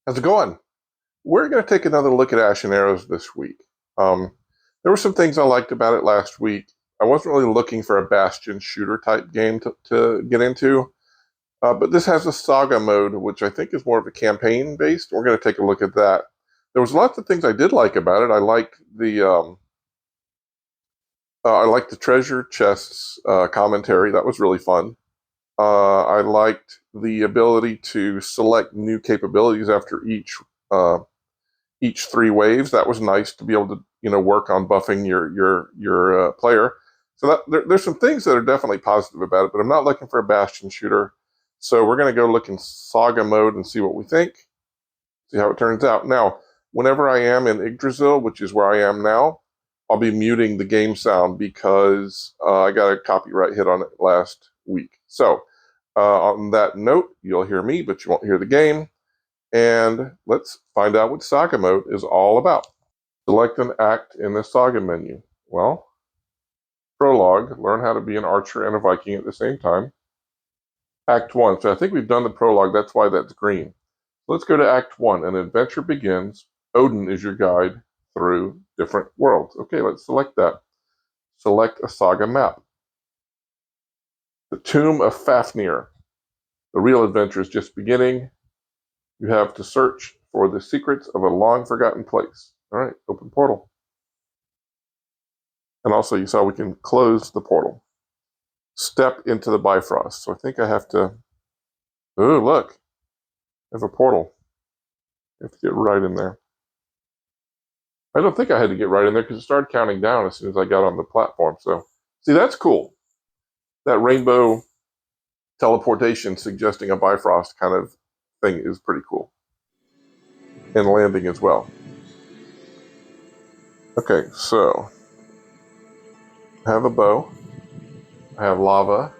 How's it going? We're going to take another look at Ashen Arrows this week. There were some things I liked about it last week. I wasn't really looking for a Bastion shooter type game to get into, but this has a Saga mode, which I think is more of a campaign based. We're going to take a look at that. There was lots of things I did like about it. I liked the treasure chests commentary. That was really fun. I liked the ability to select new capabilities after each 3 waves. That was nice to be able to work on buffing your player. So there's some things that are definitely positive about it, but I'm not looking for a Bastion shooter. So we're going to go look in Saga mode and see what we think, see how it turns out. Now, whenever I am in Yggdrasil, which is where I am now, I'll be muting the game sound because I got a copyright hit on it last week. So on that note, you'll hear me, but you won't hear the game. And let's find out what Saga mode is all about. Select an act in the Saga menu. Well, prologue, learn how to be an archer and a Viking at the same time. Act 1, so I think we've done the prologue, that's why that's green. Let's go to Act 1. An adventure begins. Odin is your guide through different worlds. Okay, let's select that. Select a Saga map. The Tomb of Fafnir. The real adventure is just beginning. You have to search for the secrets of a long-forgotten place. All right, open portal. And also, you saw we can close the portal. Step into the Bifrost. So I think I have to... Oh, look. I have a portal. I have to get right in there. I don't think I had to get right in there because it started counting down as soon as I got on the platform. So, see, that's cool. That rainbow teleportation suggesting a Bifrost kind of thing is pretty cool. And landing as well. Okay, so I have a bow. I have lava.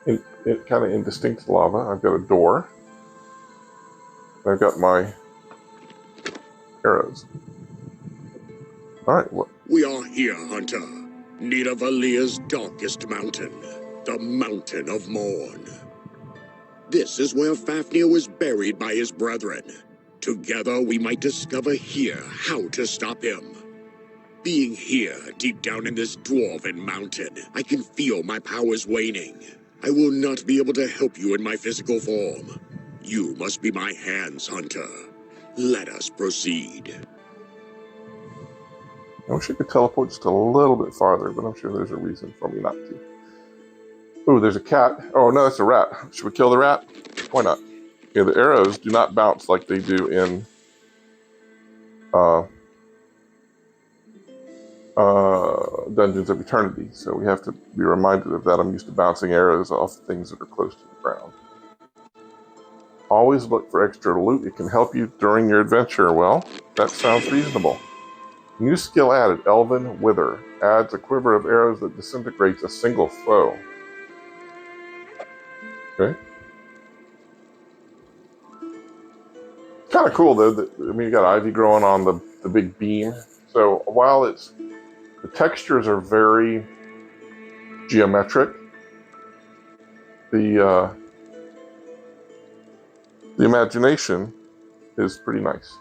It kind of indistinct lava. I've got a door. I've got my arrows. All right. We are here, Hunter. Nidavalia's darkest mountain. The Mountain of Morn. This is where Fafnir was buried by his brethren. Together we might discover here how to stop him. Being here, deep down in this dwarven mountain, I can feel my powers waning. I will not be able to help you in my physical form. You must be my hands, Hunter. Let us proceed. I wish I could teleport just a little bit farther, but I'm sure there's a reason for me not to. Ooh, there's a cat. Oh, no, that's a rat. Should we kill the rat? Why not? Yeah, the arrows do not bounce like they do in Dungeons of Eternity, so we have to be reminded of that. I'm used to bouncing arrows off things that are close to the ground. Always look for extra loot. It can help you during your adventure. Well, that sounds reasonable. New skill added, Elven Wither. Adds a quiver of arrows that disintegrates a single foe. Okay. Kind of cool, though. You got ivy growing on the big beam. So while the textures are very geometric, the imagination is pretty nice.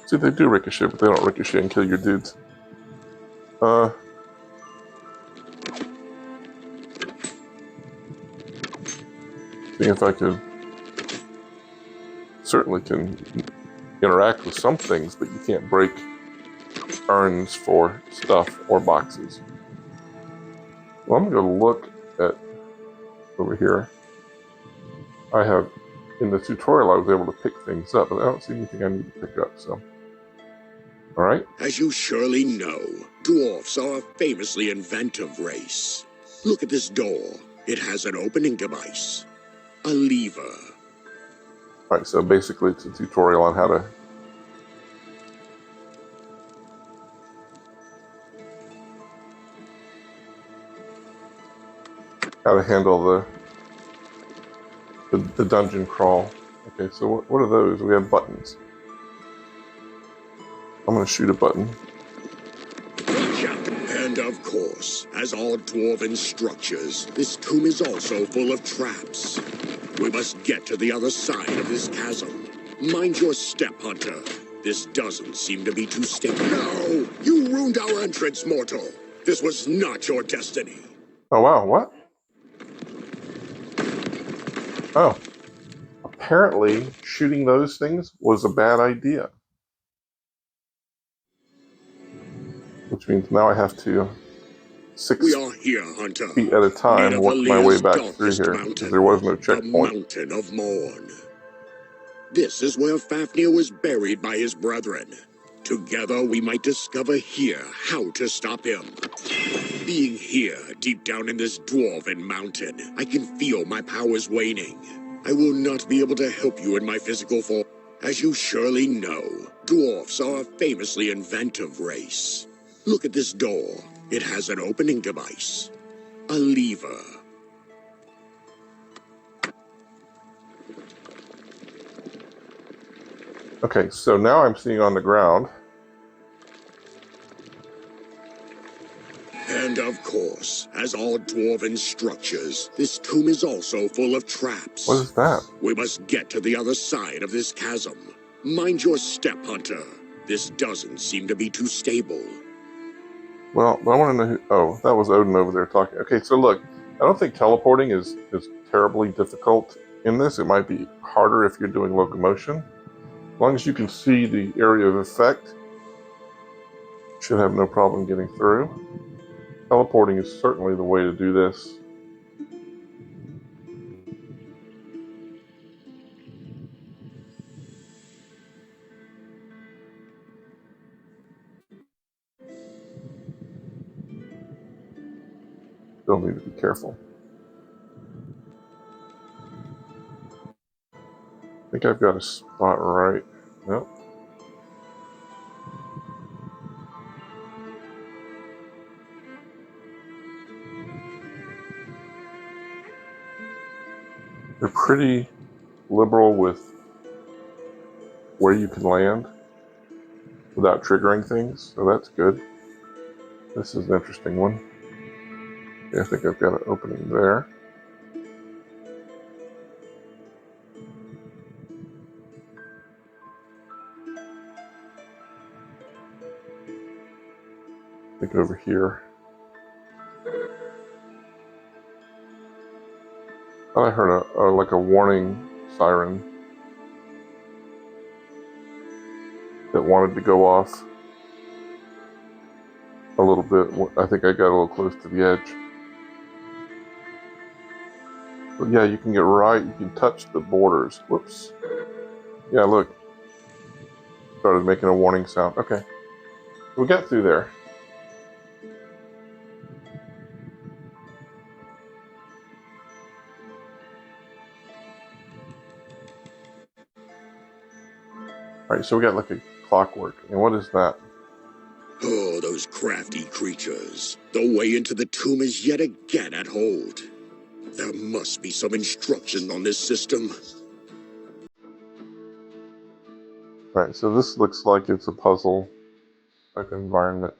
See, they do ricochet, but they don't ricochet and kill your dudes. See if I could... Certainly can interact with some things, but you can't break urns for stuff or boxes. Well, I'm going to look at over here. I have, in the tutorial, I was able to pick things up, but I don't see anything I need to pick up, so. All right. As you surely know, dwarfs are a famously inventive race. Look at this door. It has an opening device. A lever. All right, so basically it's a tutorial on how to handle the dungeon crawl. Okay, so what are those? We have buttons. I'm going to shoot a button. Reach out and And of course, as all dwarven structures, this tomb is also full of traps. We must get to the other side of this chasm. Mind your step, Hunter. This doesn't seem to be too stable. No! You ruined our entrance, mortal! This was not your destiny. Oh, wow, what? Oh. Apparently, shooting those things was a bad idea. Which means now I have to 6 We are here, Hunter. feet at a time work my way back through here, because there was no The checkpoint. Mountain of Morn. This is where Fafnir was buried by his brethren. Together we might discover here how to stop him. Being here, deep down in this dwarven mountain, I can feel my powers waning. I will not be able to help you in my physical form. As you surely know, dwarfs are a famously inventive race. Look at this door. It has an opening device. A lever. Okay, so now I'm seeing on the ground. And of course, as all dwarven structures, this tomb is also full of traps. What is that? We must get to the other side of this chasm. Mind your step, Hunter. This doesn't seem to be too stable. Well, I want to know who... Oh, that was Odin over there talking. Okay, so look, I don't think teleporting is terribly difficult in this. It might be harder if you're doing locomotion. As long as you can see the area of effect, you should have no problem getting through. Teleporting is certainly the way to do this. Still need to be careful. I think I've got a spot right. Nope. They're pretty liberal with where you can land without triggering things, so that's good. This is an interesting one. Okay, I think I've got an opening there. I think over here. I heard like a warning siren that wanted to go off a little bit. I think I got a little close to the edge. But yeah, you can get right, you can touch the borders. Whoops. Yeah, look. Started making a warning sound. Okay. We got through there. Alright, so we got like a clockwork. And what is that? Oh, those crafty creatures. The way into the tomb is yet again at hold. There must be some instruction on this system. Alright, so this looks like it's a puzzle type environment.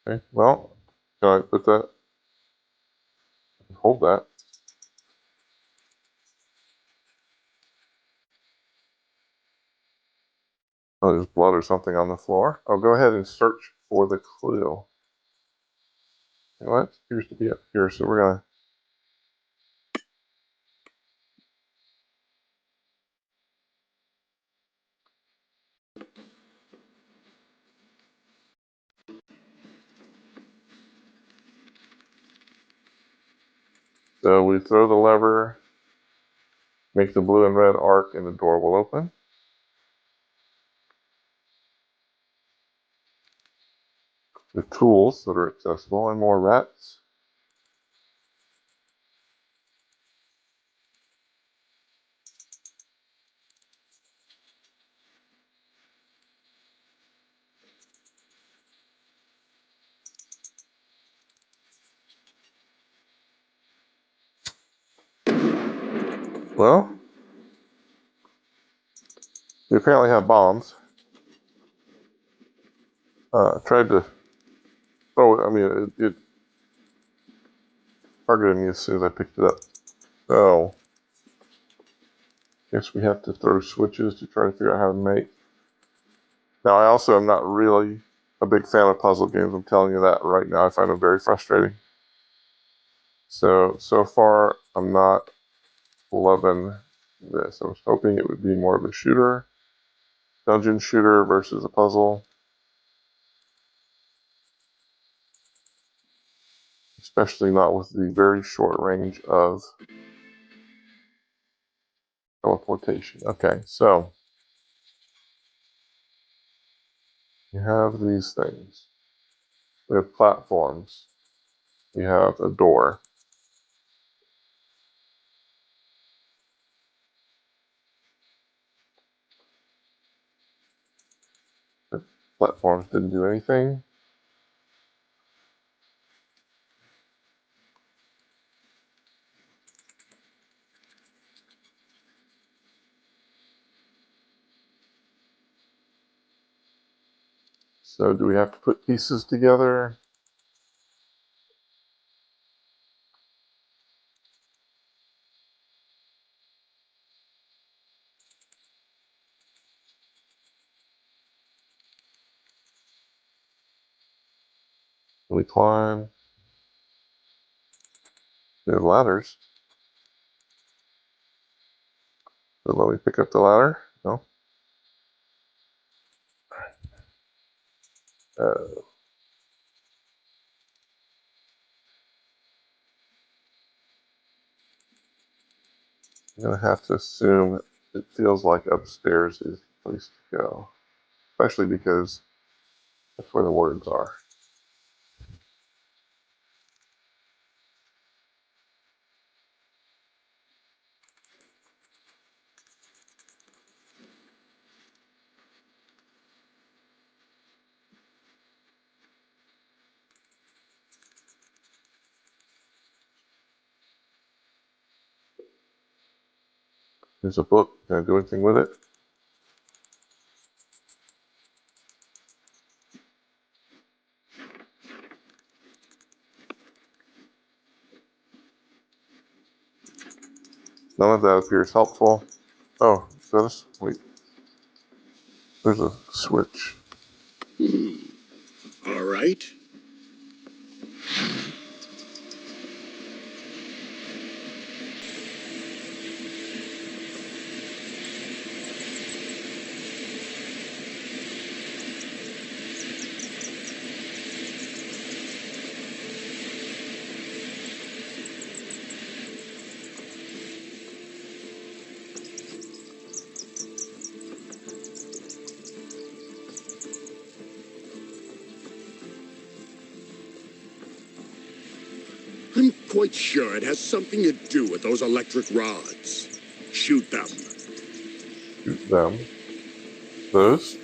Okay, well, can I put that? Hold that. Oh, there's blood or something on the floor. I'll go ahead and search for the clue. You know what? It appears to be up here, so we're gonna... So we throw the lever, make the blue and red arc, and the door will open. The tools that are accessible, and more rats. Well, they apparently have bombs. Tried to throw it. I mean, it targeted me as soon as I picked it up. So, guess we have to throw switches to try to figure out how to make. Now, I also am not really a big fan of puzzle games. I'm telling you that right now. I find them very frustrating. So far, I'm not loving this. I was hoping it would be more of a shooter, dungeon shooter versus a puzzle. Especially not with the very short range of teleportation. Okay, so you have these things. We have platforms. We have a door. The platforms didn't do anything. So do we have to put pieces together? Can we climb? We have ladders. So let me pick up the ladder. No. I'm going to have to assume it feels like upstairs is the place to go. Especially because that's where the words are. There's a book. Can I do anything with it? None of that appears helpful. Oh, so this, wait, there's a switch. All right. I'm quite sure it has something to do with those electric rods. Shoot them. Shoot them. Those.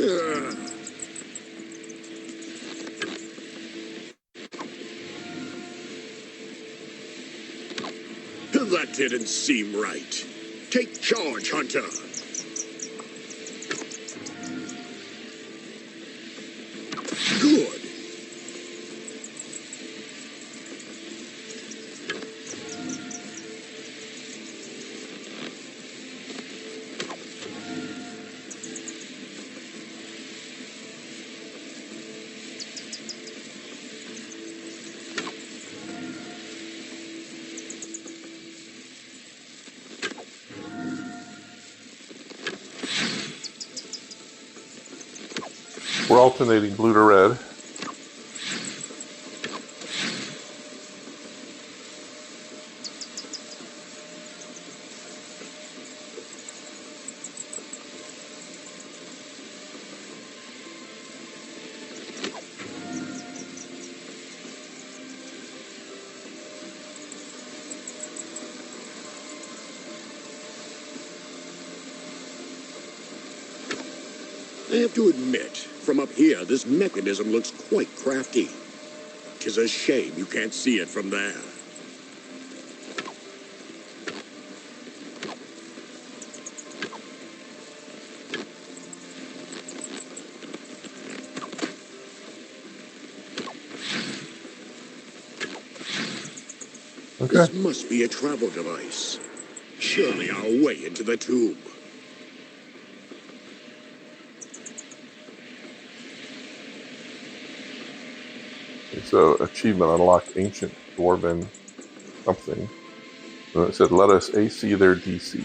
Ugh. That didn't seem right. Take charge, Hunter. Good. We're alternating blue to red. I have to admit, from up here, this mechanism looks quite crafty. 'Tis a shame you can't see it from there. Okay. This must be a travel device. Surely our way into the tomb. So, achievement unlocked ancient dwarven something. And it said, let us AC their DC.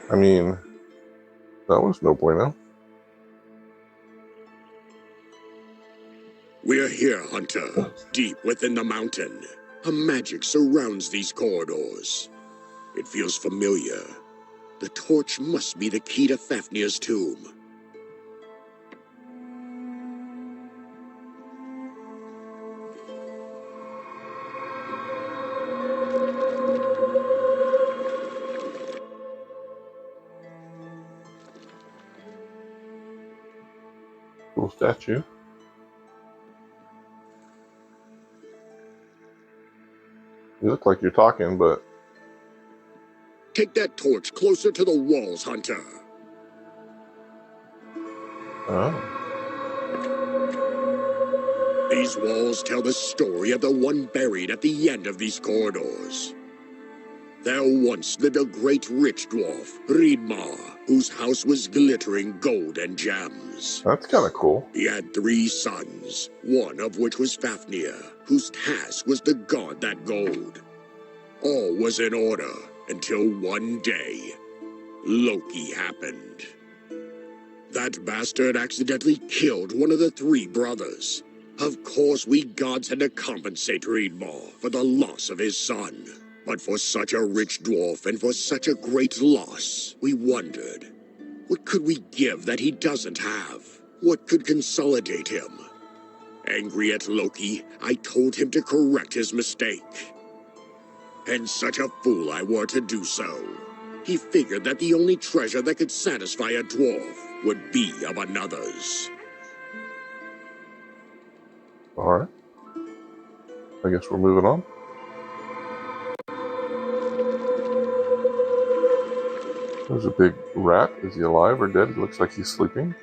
I mean, that was no bueno. We're here, Hunter, deep within the mountain. A magic surrounds these corridors. It feels familiar. The torch must be the key to Fafnir's tomb. Cool statue. You look like you're talking, but... Take that torch closer to the walls, Hunter. Oh. These walls tell the story of the one buried at the end of these corridors. There once lived a great rich dwarf, Riedmar, whose house was glittering gold and gems. That's kind of cool. He had 3 sons, one of which was Fafnir, whose task was to guard that gold. All was in order until one day, Loki happened. That bastard accidentally killed one of the 3 brothers. Of course, we gods had to compensate Riedmar for the loss of his son. But for such a rich dwarf and for such a great loss, we wondered, what could we give that he doesn't have? What could consolidate him? Angry at Loki, I told him to correct his mistake. And such a fool I were to do so. He figured that the only treasure that could satisfy a dwarf would be of another's. Alright. I guess we're moving on. There's a big rat. Is he alive or dead? It looks like he's sleeping.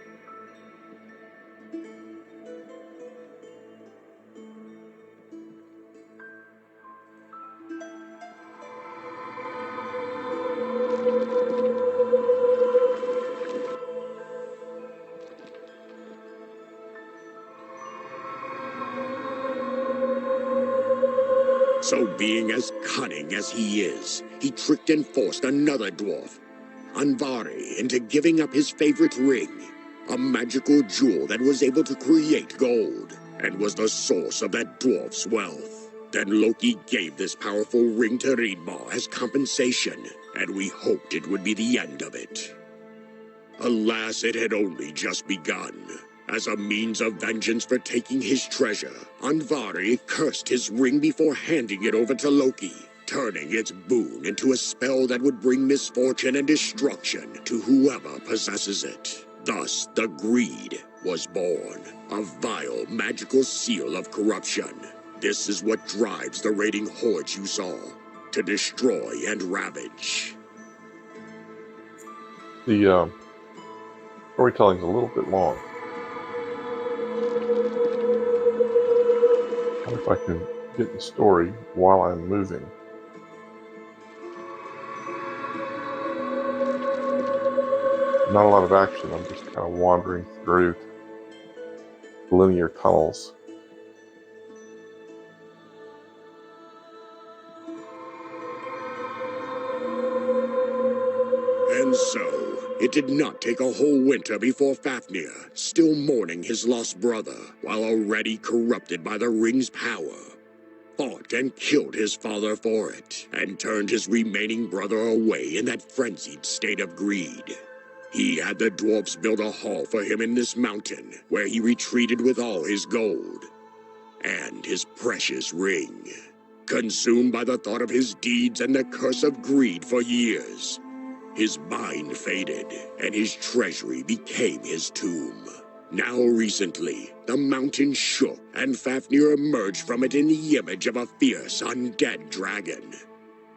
So being as cunning as he is, he tricked and forced another dwarf, Andvari, into giving up his favorite ring, a magical jewel that was able to create gold, and was the source of that dwarf's wealth. Then Loki gave this powerful ring to Riedmar as compensation, and we hoped it would be the end of it. Alas, it had only just begun. As a means of vengeance for taking his treasure, Andvari cursed his ring before handing it over to Loki, turning its boon into a spell that would bring misfortune and destruction to whoever possesses it. Thus, the Greed was born, a vile magical seal of corruption. This is what drives the raiding hordes you saw, to destroy and ravage. The storytelling's a little bit long. I wonder if I can get the story while I'm moving. Not a lot of action. I'm just kind of wandering through linear tunnels. And so, it did not take a whole winter before Fafnir, still mourning his lost brother, while already corrupted by the ring's power, fought and killed his father for it, and turned his remaining brother away in that frenzied state of greed. He had the dwarfs build a hall for him in this mountain, where he retreated with all his gold and his precious ring. Consumed by the thought of his deeds and the curse of greed for years, his mind faded, and his treasury became his tomb. Now recently, the mountain shook, and Fafnir emerged from it in the image of a fierce, undead dragon,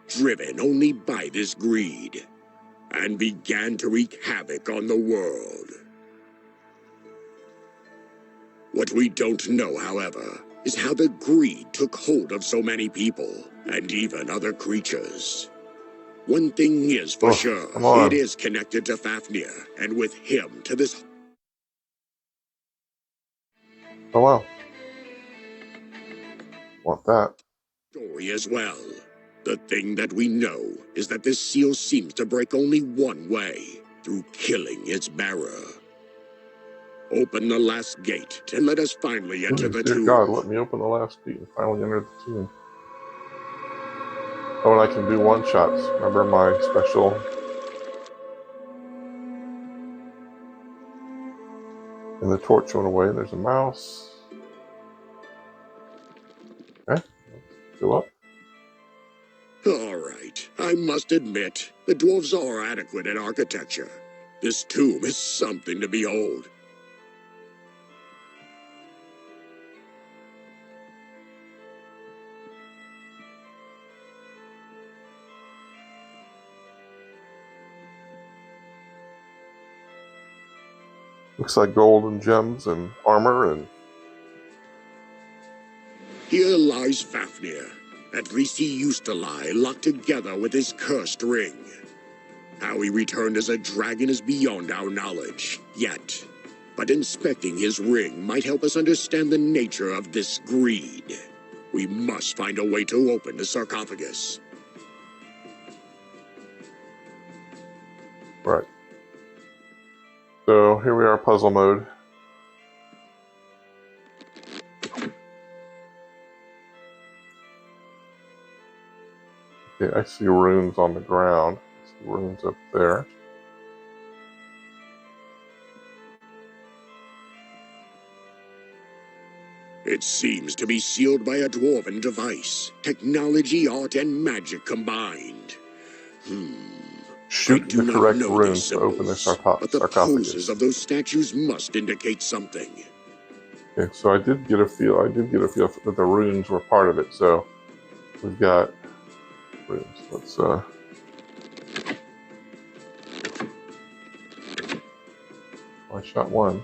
driven only by this greed, and began to wreak havoc on the world. What we don't know, however, is how the greed took hold of so many people, and even other creatures. One thing is for sure, it is connected to Fafnir, and with him to this... Oh, wow. Want that. ...story as well. The thing that we know is that this seal seems to break only one way, through killing its bearer. Open the last gate, and let us finally enter the tomb. Dear God, let me open the last gate and finally enter the tomb. Oh, and I can do one-shots. Remember my special... And the torch went away. There's a mouse. Okay, let's go up. All right, I must admit, the dwarves are adequate in architecture. This tomb is something to behold. Looks like gold and gems and armor and... Here lies Fafnir. At least he used to lie, locked together with his cursed ring. How he returned as a dragon is beyond our knowledge, yet. But inspecting his ring might help us understand the nature of this greed. We must find a way to open the sarcophagus. Right. So here we are, puzzle mode. Okay, I see runes on the ground. I see runes up there. It seems to be sealed by a dwarven device. Technology, art, and magic combined. Shoot the correct runes to open the but the sarcophagus. poses of those statues must indicate something. Okay, so I did get a feel that the runes were part of it. So we've got runes. Let's I shot one.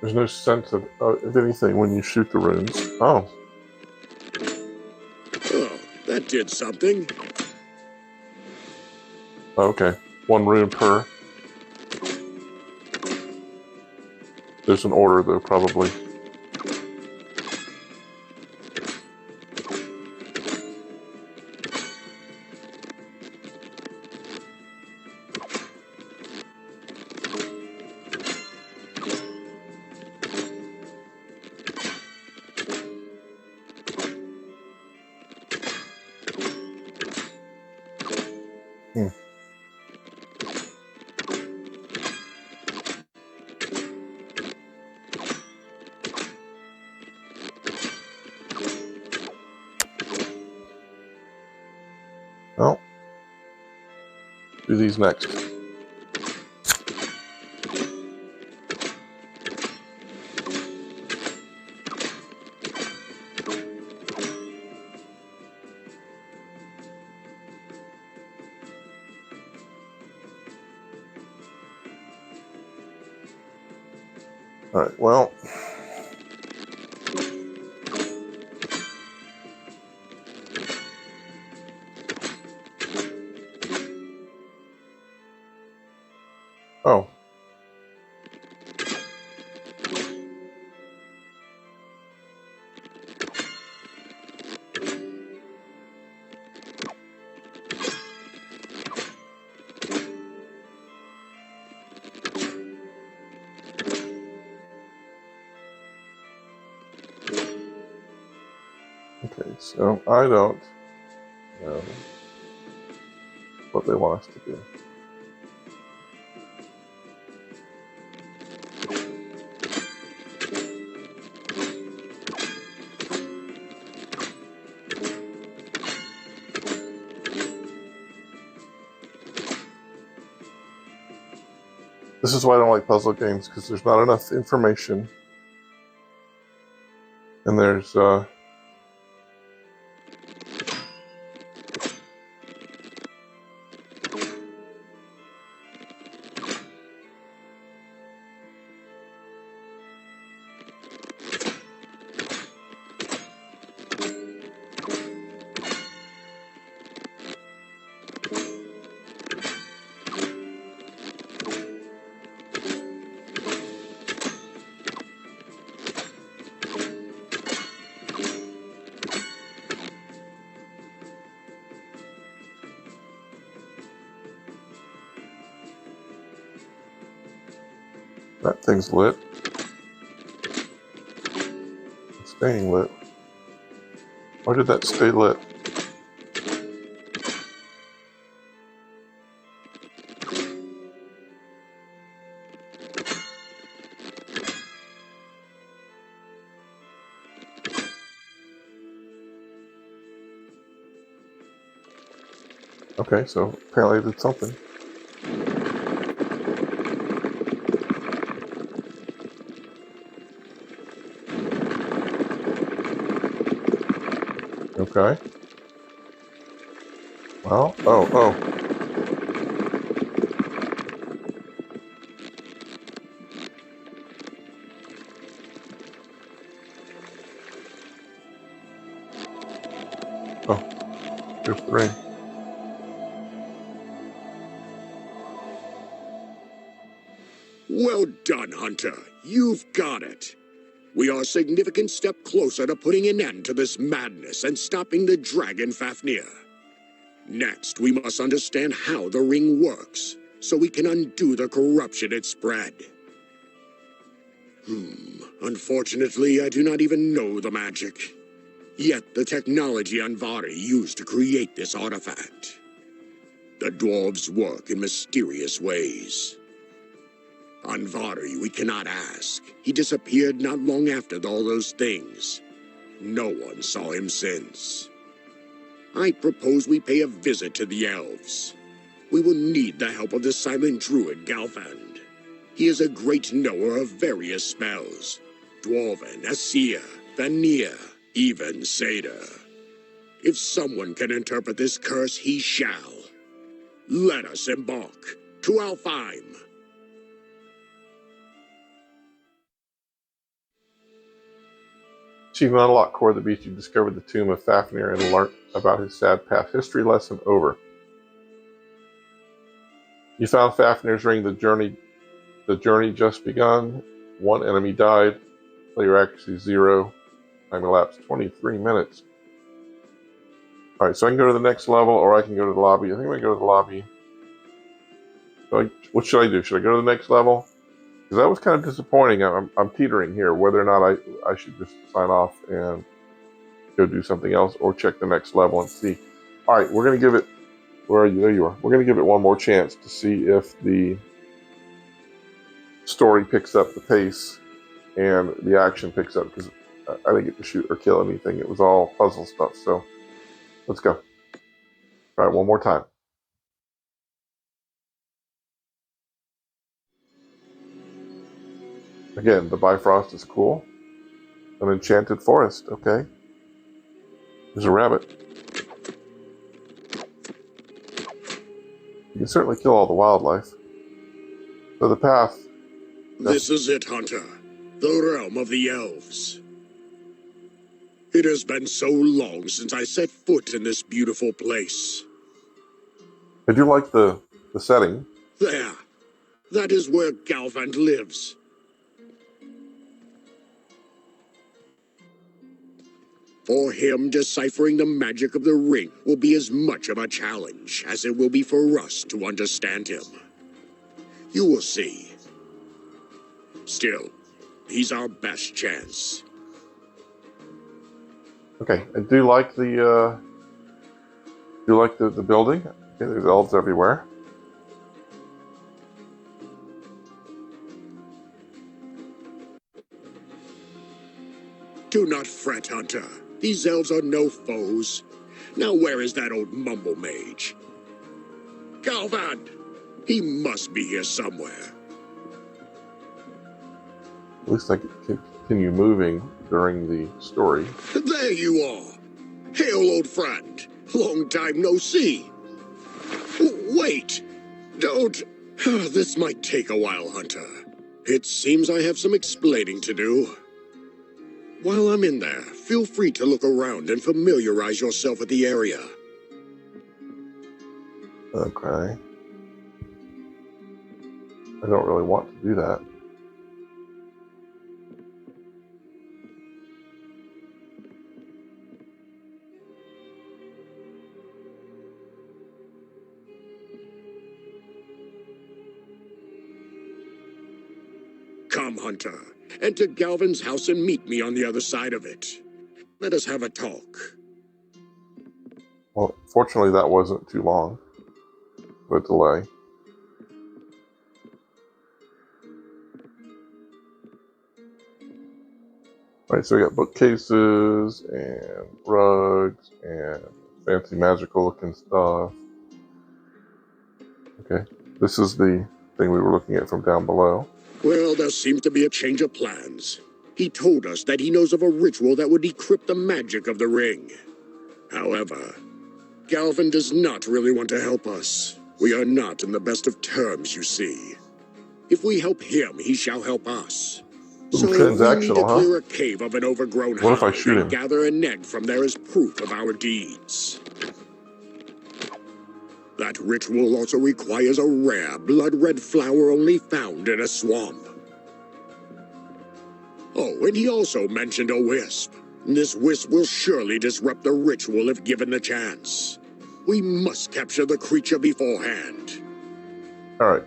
There's no sense of anything when you shoot the runes. Oh. Oh, that did something. Okay. One rune per. There's an order, though, probably. Well, do these next. All right, well. Okay, so I don't know what they want us to do. This is why I don't like puzzle games, because there's not enough information. And there's that thing's lit. It's staying lit. Why did that stay lit? Okay, so apparently it did something. Okay. Well, oh. Oh, here's the ring. Well done, Hunter. You've got it. We are a significant step closer to putting an end to this madness and stopping the dragon Fafnir. Next, we must understand how the ring works, so we can undo the corruption it spread. Unfortunately, I do not even know the magic. Yet the technology Anvari used to create this artifact. The dwarves work in mysterious ways. Anvari, we cannot ask. He disappeared not long after all those things. No one saw him since. I propose we pay a visit to the elves. We will need the help of the silent druid Galvand. He is a great knower of various spells. Dwarven, Asir, Vanir, even Seder. If someone can interpret this curse, he shall. Let us embark to Alfheim. Achievement unlocked. Core of the beast. You discovered the tomb of Fafnir and learnt about his sad past. History lesson over. You found Fafnir's ring. The journey just begun. One enemy died. Player accuracy 0. Time elapsed 23 minutes. Alright, so I can go to the next level, or I can go to the lobby. I think I'm going to go to the lobby. So what should I do? Should I go to the next level? Because that was kind of disappointing. I'm teetering here, whether or not I should just sign off and go do something else, or check the next level and see. Alright, we're going to give it... Where are you? There you are. We're going to give it one more chance to see if the story picks up the pace and the action picks up, because I didn't get to shoot or kill anything. It was all puzzle stuff. So let's go. All right, one more time. Again, the Bifrost is cool. An enchanted forest. Okay. There's a rabbit. You can certainly kill all the wildlife. So the path. This is it, Hunter. The realm of the elves. It has been so long since I set foot in this beautiful place. I do like the setting. There. That is where Galvand lives. For him, deciphering the magic of the ring will be as much of a challenge as it will be for us to understand him. You will see. Still, he's our best chance. Okay, I do like the building. Okay, there's elves everywhere. Do not fret, Hunter. These elves are no foes. Now where is that old mumble mage? Galvan! He must be here somewhere. At least I can continue moving during the story. There you are. Hail, old friend. Long time no see. Wait! Don't... This might take a while, Hunter. It seems I have some explaining to do. While I'm in there, feel free to look around and familiarize yourself with the area. Okay. I don't really want to do that. Come, Hunter. Enter Galvin's house and meet me on the other side of it. Let us have a talk. Well, fortunately, that wasn't too long of a delay. All right, so we got bookcases and rugs and fancy magical looking stuff. Okay, this is the thing we were looking at from down below. Well, there seems to be a change of plans. He told us that he knows of a ritual that would decrypt the magic of the ring. However, Galvin does not really want to help us. We are not in the best of terms, you see. If we help him, he shall help us. So we need to Transactional, huh? clear a cave of an overgrown What if I hive shoot and him? gather an egg from there as proof of our deeds. That ritual also requires a rare, blood-red flower only found in a swamp. Oh, and he also mentioned a wisp. This wisp will surely disrupt the ritual if given the chance. We must capture the creature beforehand. All right.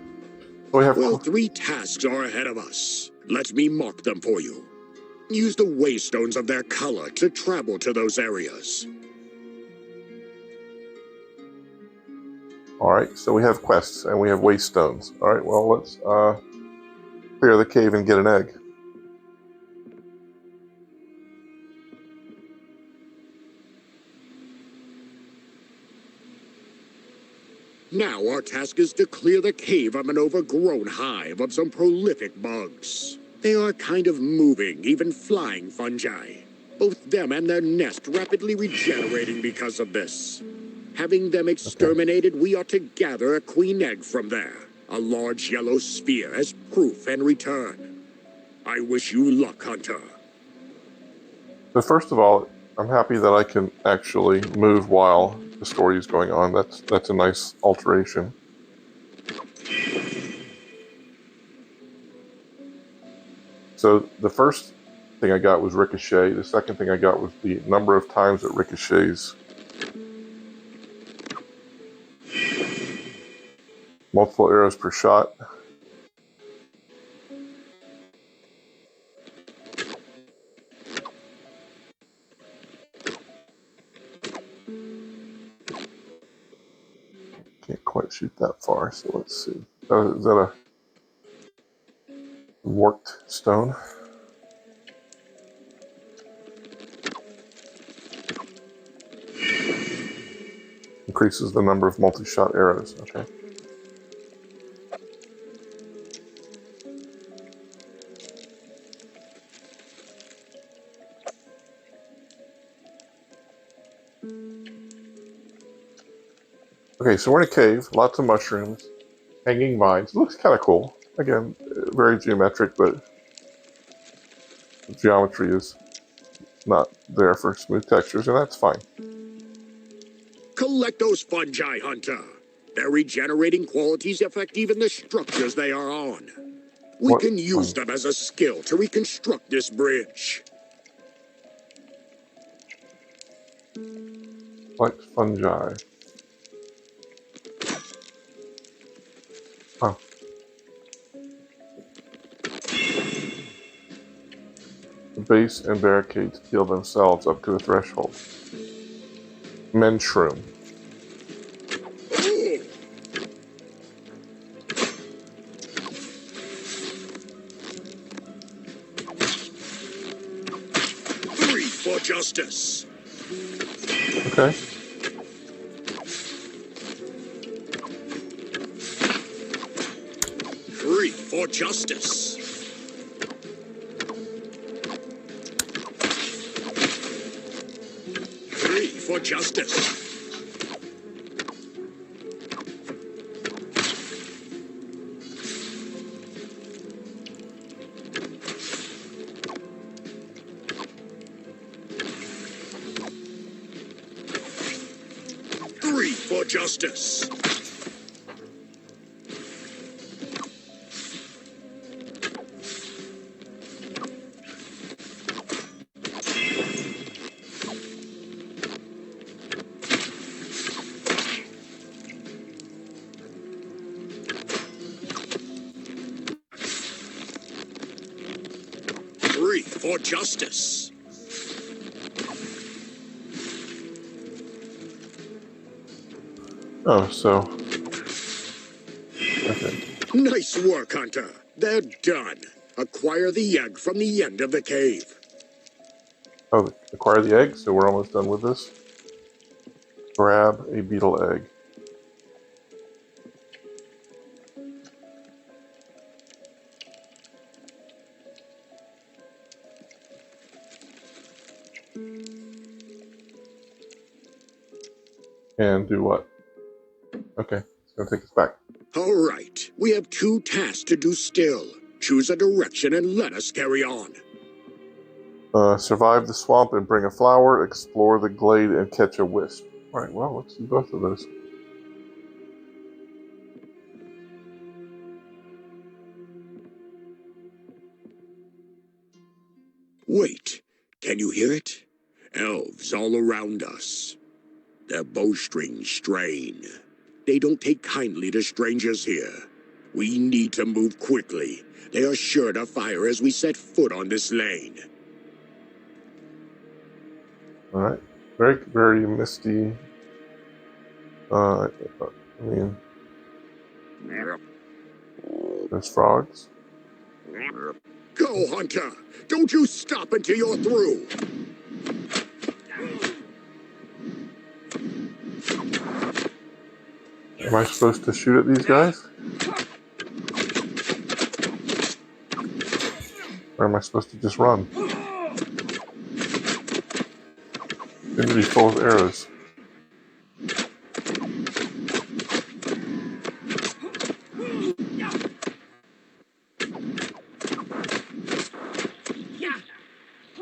So we have. Well, 3 tasks are ahead of us. Let me mark them for you. Use the waystones of their color to travel to those areas. All right. So we have quests and we have waystones. All right. Well, let's clear the cave and get an egg. Now our task is to clear the cave of an overgrown hive of some prolific bugs. They are kind of moving, even flying fungi. Both them and their nest rapidly regenerating because of this. Having them exterminated, we ought to gather a queen egg from there. A large yellow sphere as proof and return. I wish you luck, Hunter. So first of all, I'm happy that I can actually move while the story is going on. That's a nice alteration. So the first thing I got was ricochet. The second thing I got was the number of times it ricochets. Multiple arrows per shot. Can't quite shoot that far, so let's see. Is that a warped stone? Increases the number of multi-shot arrows. Okay. Okay, so we're in a cave, lots of mushrooms, hanging vines. It looks kind of cool. Again, very geometric, but the geometry is not there for smooth textures, and that's fine. Collect those fungi, Hunter. Their regenerating qualities affect even the structures they are on. We What can use them as a skill to reconstruct this bridge. Collect fungi. Huh. base and barricades heal themselves up to a threshold. Men shroom. Three for justice. Okay. Three for justice. Three for justice. Three for justice. Three for justice. Oh, so. Okay. Nice work, Hunter. They're done. Acquire the egg from the end of the cave. Oh, acquire the egg, so we're almost done with this. Grab a beetle egg. And do what? Okay, it's gonna take us back. All right. We have 2 tasks to do still. Choose a direction and let us carry on. Survive the swamp and bring a flower, explore the glade and catch a wisp. Alright, well, let's do both of those. Wait. Can you hear it? Elves all around us. Their bowstrings strain. They don't take kindly to strangers here. We need to move quickly. They are sure to fire as we set foot on this lane. Alright. Very, very misty. I mean, there's frogs. Go, Hunter! Don't you stop until you're through! Am I supposed to shoot at these guys? Or am I supposed to just run? Seem to be full of arrows.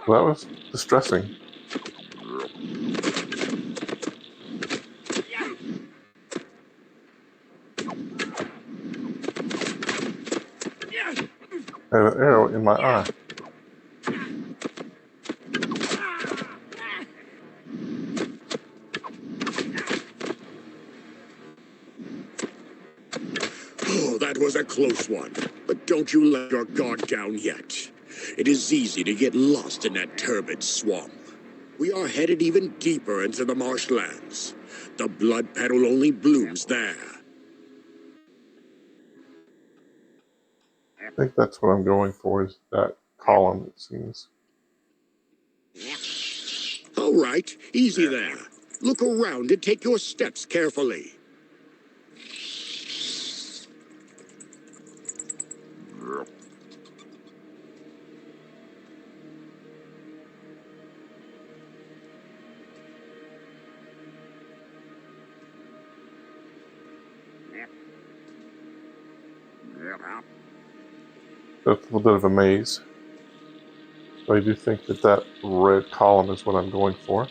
Well, that was distressing. I have an arrow in my eye. Oh, that was a close one. But don't you let your guard down yet. It is easy to get lost in that turbid swamp. We are headed even deeper into the marshlands. The blood petal only blooms there. I think that's what I'm going for, is that column, it seems. All right, easy there. Look around and take your steps carefully. So it's a little bit of a maze. So I do think that that red column is what I'm going for.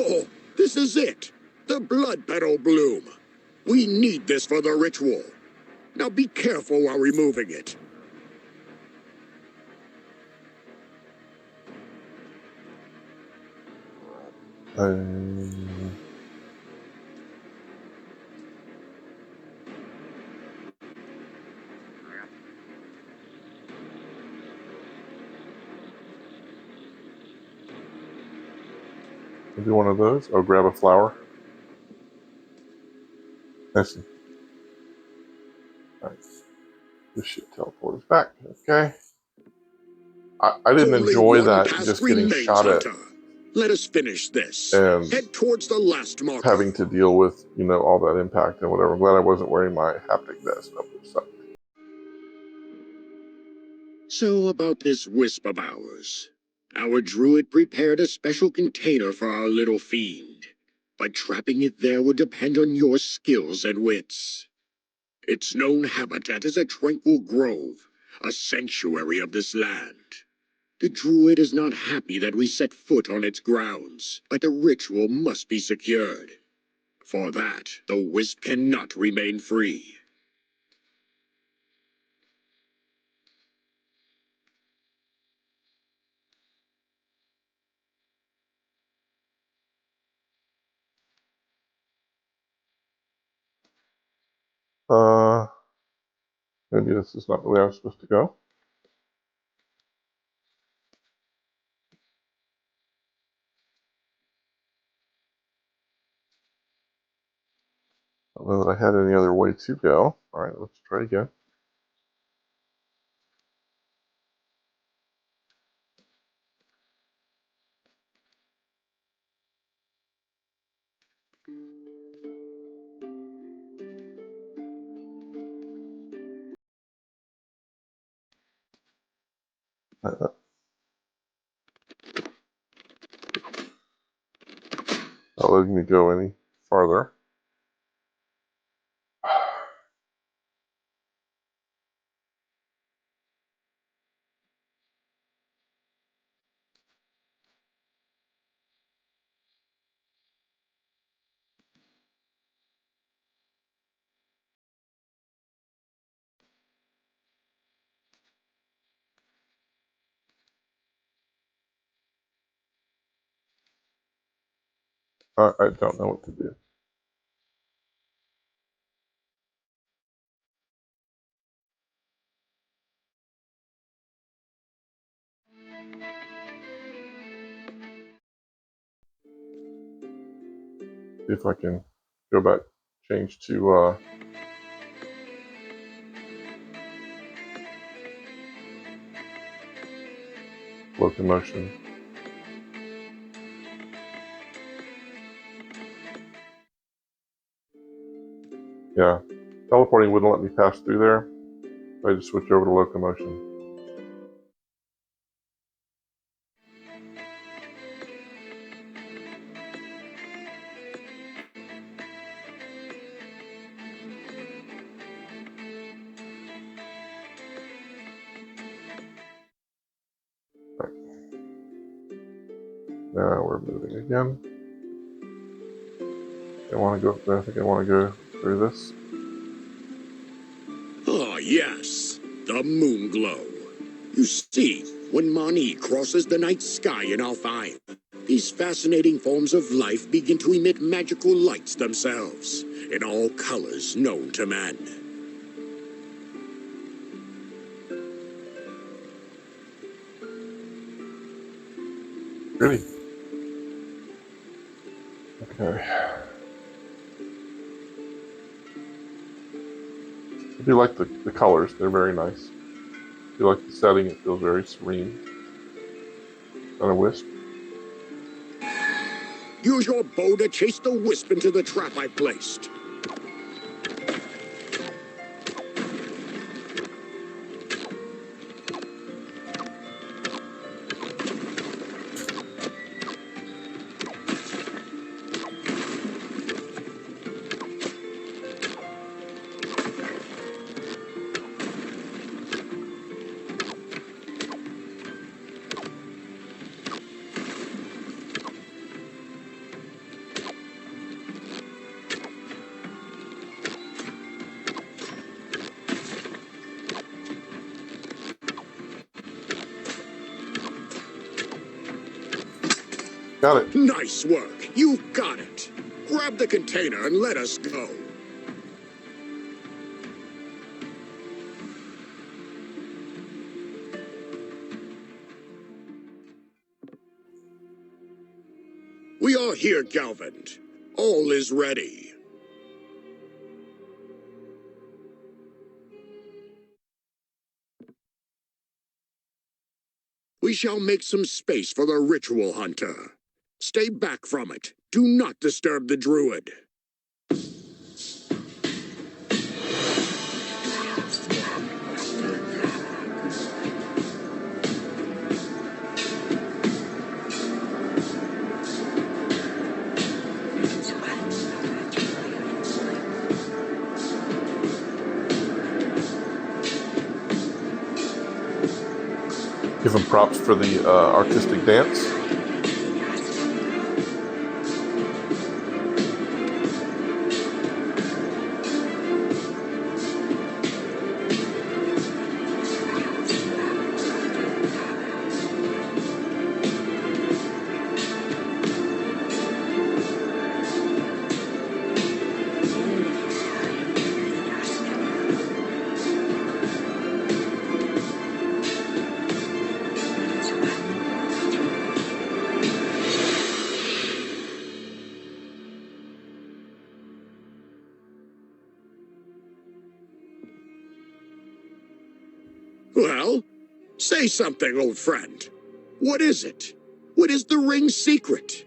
Oh, this is it. The blood petal bloom. We need this for the ritual. Now be careful while removing it. Maybe one of those. Oh, grab a flower. I see. Nice. This shit teleport us back. Okay. I didn't Only enjoy one that task just getting remains, shot at Hunter. Let us finish this. and Head towards the last marker. having to deal with, all that impact and whatever. I'm glad I wasn't wearing my haptic vest. That would suck. So about this wisp of ours. Our druid prepared a special container for our little fiend. But trapping it there would depend on your skills and wits. Its known habitat is a tranquil grove, a sanctuary of this land. The druid is not happy that we set foot on its grounds, but the ritual must be secured. For that, the wisp cannot remain free. Maybe this is not the way I was supposed to go. I don't know that I had any other way to go. All right, let's try again. Not letting me go any farther. I don't know what to do. See if I can go back, change to locomotion. Yeah, teleporting wouldn't let me pass through there. So I just switch over to locomotion. Right. Now we're moving again. I want to go. I think I want to go through this. Ah, yes, the moon glow. You see, when Mani crosses the night sky in R5, these fascinating forms of life begin to emit magical lights themselves, in all colors known to man. Pretty. Okay. I do like the colors. They're very nice. I do like the setting. It feels very serene. On a wisp. Use your bow to chase the wisp into the trap I placed. Got it. Nice work. You've got it. Grab the container and let us go. We are here, Galvin. All is ready. We shall make some space for the ritual hunter. Stay back from it. Do not disturb the druid. Give him props for the artistic dance. Well, say something, old friend. What is it? What is the ring's secret?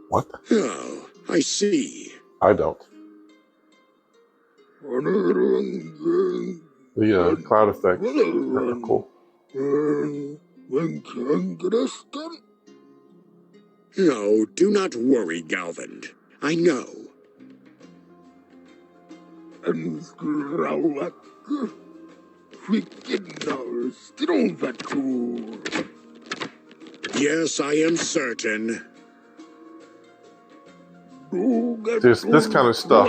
What? Oh, I see. I don't. The cloud effects are cool. No, do not worry, Galvin. I know. Yes, I am certain. This kind of stuff.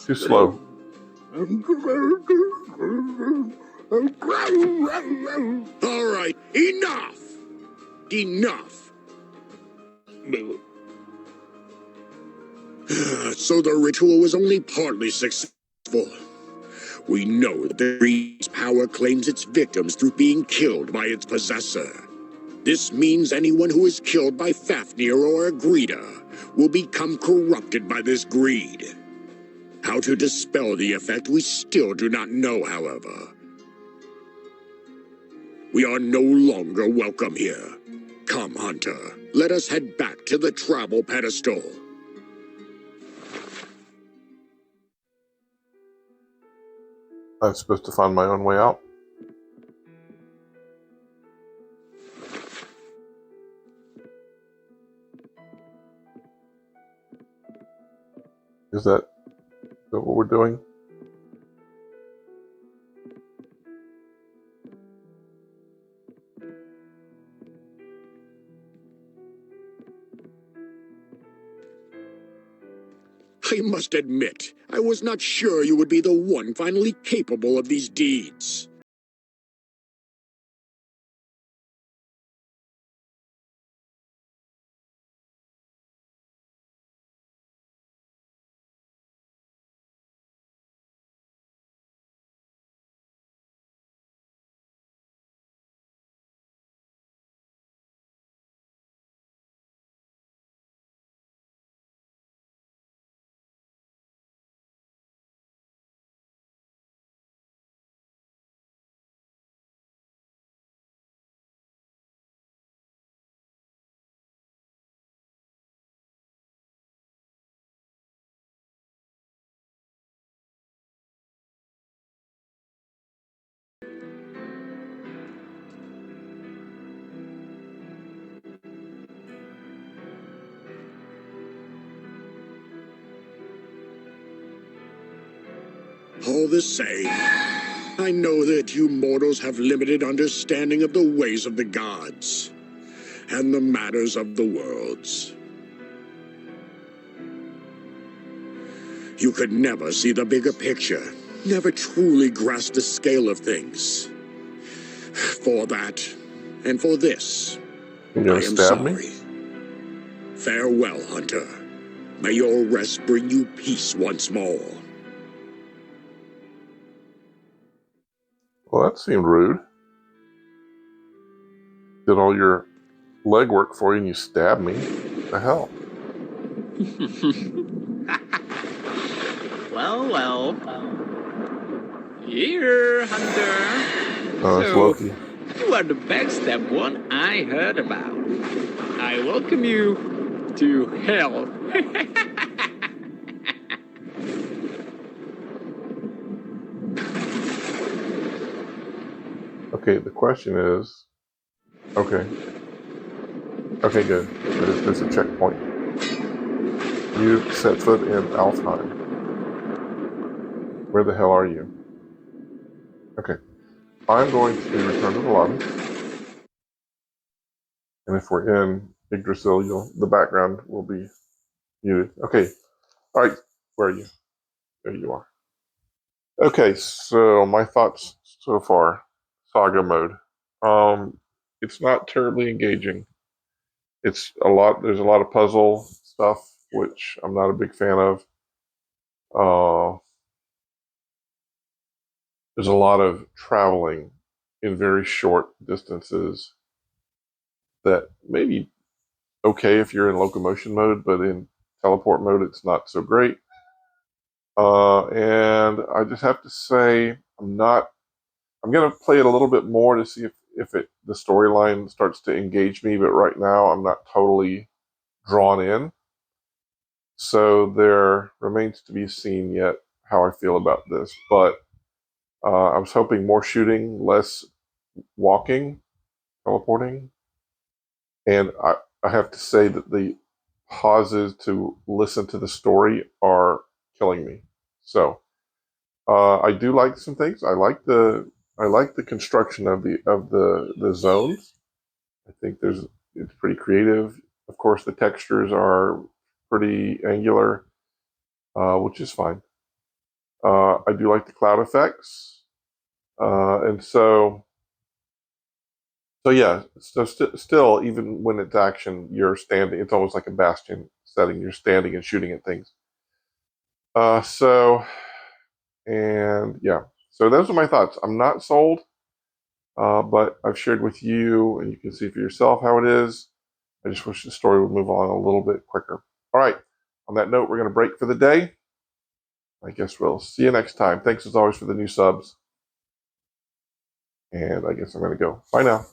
Too slow. All right, enough! Enough! So the ritual was only partly successful. We know that the greed's power claims its victims through being killed by its possessor. This means anyone who is killed by Fafnir or Agreda will become corrupted by this greed. How to dispel the effect we still do not know, however. We are no longer welcome here. Come, Hunter, let us head back to the travel pedestal. I'm supposed to find my own way out. Is that what we're doing? I must admit, I was not sure you would be the one finally capable of these deeds. All the same, I know that you mortals have limited understanding of the ways of the gods and the matters of the worlds. You could never see the bigger picture, never truly grasp the scale of things. For that, and for this, You're I gonna am stab me? sorry. Farewell, Hunter. May your rest bring you peace once more. Well, that seemed rude. Did all your legwork for you and you stabbed me. What the hell? Well. Here, Hunter. Oh, it's So, Loki. you are the backstab one I heard about. I welcome you to hell. Okay, the question is... Okay, good. There's a checkpoint. You set foot in Alfheim. Where the hell are you? Okay. I'm going to return to the lobby. And if we're in Yggdrasil, the background will be muted. Okay. All right. Where are you? There you are. Okay, so my thoughts so far. Saga mode. It's not terribly engaging. There's a lot of puzzle stuff, which I'm not a big fan of. There's a lot of traveling in very short distances that may be okay if you're in locomotion mode, but in teleport mode, it's not so great. And I just have to say, I'm going to play it a little bit more to see if the storyline starts to engage me, but right now I'm not totally drawn in. So there remains to be seen yet how I feel about this. But I was hoping more shooting, less walking, teleporting. And I have to say that the pauses to listen to the story are killing me. So I do like some things. I like the construction of the zones. I think it's pretty creative. Of course, the textures are pretty angular, which is fine. I do like the cloud effects, and so yeah. So still, even when it's action, you're standing. It's almost like a Bastion setting. You're standing and shooting at things. And yeah. So those are my thoughts. I'm not sold, but I've shared with you, and you can see for yourself how it is. I just wish the story would move on a little bit quicker. All right. On that note, we're going to break for the day. I guess we'll see you next time. Thanks as always for the new subs. And I guess I'm going to go. Bye now.